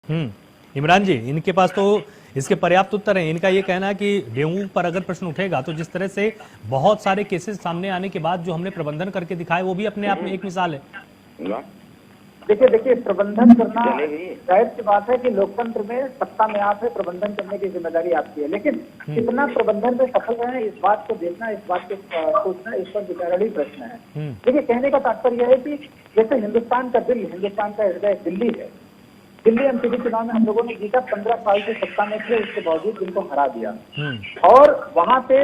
इमरान जी, इनके पास तो इसके पर्याप्त उत्तर हैं। इनका ये कहना है कि डेंगू पर अगर प्रश्न उठेगा तो जिस तरह से बहुत सारे केसेस सामने आने के बाद जो हमने प्रबंधन करके दिखाया वो भी अपने आप में एक मिसाल है। देखिए प्रबंधन करना जाहिर सी बात है कि लोकतंत्र में सत्ता में आप है, प्रबंधन करने की जिम्मेदारी आपकी है, लेकिन कितना प्रबंधन में सफल रहे हैं इस बात को देखना, इस बात को सोचना, इस पर विचारणीय प्रश्न है। देखिए कहने का तात्पर्य है कि जैसे हिंदुस्तान का दिल, हिंदुस्तान का हृदय दिल्ली है। दिल्ली एमपी चुनाव में हम लोगों ने जीता, 15 साल से सत्ता में थे, उसके बावजूद जिनको हरा दिया और वहां पे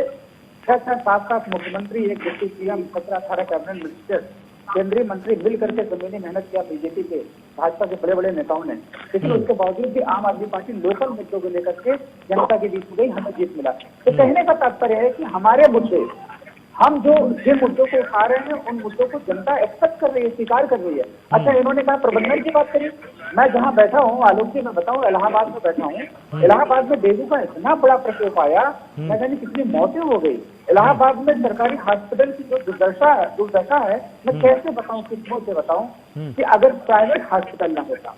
6-6, 7-7 मुख्यमंत्री, एक डिप्टी सीएम, 17-18 कैबिनेट मिनिस्टर, केंद्रीय मंत्री मिल करके जमीनी मेहनत किया बीजेपी के, भाजपा के बड़े बड़े नेताओं ने। लेकिन उसके बावजूद भी आम आदमी पार्टी लोकल मुद्दों को लेकर के जनता के बीच में गई, हमें जीत मिला। तो कहने का तात्पर्य है कि हमारे मुद्दे, हम जो जिन मुद्दों को उठा रहे हैं उन मुद्दों को जनता एक्सेप्ट कर रही है, स्वीकार कर रही है। अच्छा, इन्होंने कहा प्रबंधन की बात करी। मैं जहां बैठा हूं, आलोक जी मैं बताऊं, इलाहाबाद में बैठा हूं। इलाहाबाद में डेंगू का इतना बड़ा प्रकोप आया, मैं जानी कितनी मौतें हो गई। इलाहाबाद में सरकारी हॉस्पिटल की जो दुर्दशा है, मैं कैसे बताऊं, किस मुंह से बताऊं कि अगर प्राइवेट हॉस्पिटल ना होता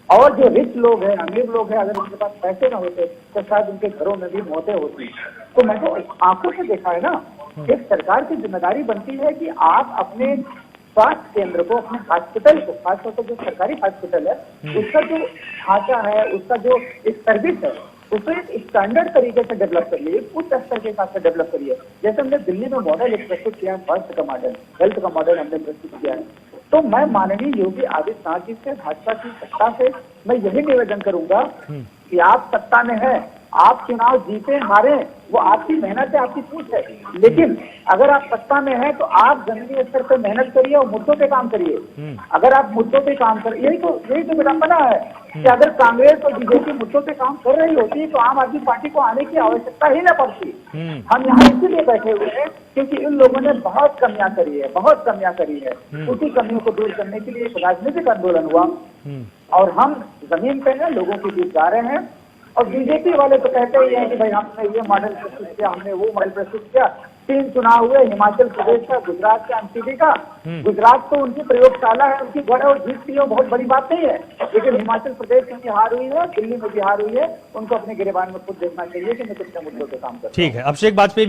और जो रिच लोग हैं, अमीर लोग हैं, अगर उनके पास पैसे ना होते तो शायद उनके घरों में भी मौतें होती। तो मैं तो आंखों से देखा है ना, एक सरकार की जिम्मेदारी बनती है कि आप अपने स्वास्थ्य केंद्र को, अपने हॉस्पिटल को, खासतौर पर जो सरकारी हॉस्पिटल है उसका जो ढांचा है, उसका जो एक सर्विस है, उसको एक स्टैंडर्ड तरीके से डेवलप करिए, उच्च स्तर के हिसाब से डेवलप करिए। जैसे हमने दिल्ली में मॉडल एक प्रस्तुत किया है, स्वास्थ्य का मॉडल, हेल्थ का मॉडल हमने प्रस्तुत किया है। तो मैं माननीय योगी आदित्यनाथ जी से, भाजपा की सत्ता से मैं यही निवेदन करूंगा कि आप सत्ता में है, आप चुनाव जीते हारे वो आपकी मेहनत है, आपकी पूछ है, लेकिन अगर आप सत्ता में हैं तो आप जमीनी स्तर पर मेहनत करिए और मुद्दों पे काम करिए। अगर आप मुद्दों पे काम कर, यही तो विडंबना है कि अगर कांग्रेस और बीजेपी मुद्दों पे काम कर रही होती तो आम आदमी पार्टी को आने की आवश्यकता ही न पड़ती। हम यहाँ इसीलिए बैठे हुए हैं क्योंकि इन लोगों ने बहुत कमियां करी है, बहुत कमियां करी है। उसी कमियों को दूर करने के लिए एक राजनीतिक आंदोलन हुआ और हम जमीन पे हैं, लोगों के बीच जा रहे हैं। और बीजेपी वाले तो कहते ही हैं कि भाई हमने ये मॉडल प्रस्तुत किया, हमने वो मॉडल प्रस्तुत किया। 3 चुनाव हुए, हिमाचल प्रदेश का, गुजरात का, एमपीडी का। गुजरात तो उनकी प्रयोगशाला है, उनकी गढ़ और जीत की बहुत बड़ी बात नहीं है, लेकिन हिमाचल प्रदेश में भी हार हुई है, दिल्ली में भी हार हुई है। उनको अपने गिरेबान में खुद देखना चाहिए कि मैं कितने मुद्दों पे काम कर रहा हूं। ठीक है, अभिषेक वाजपेयी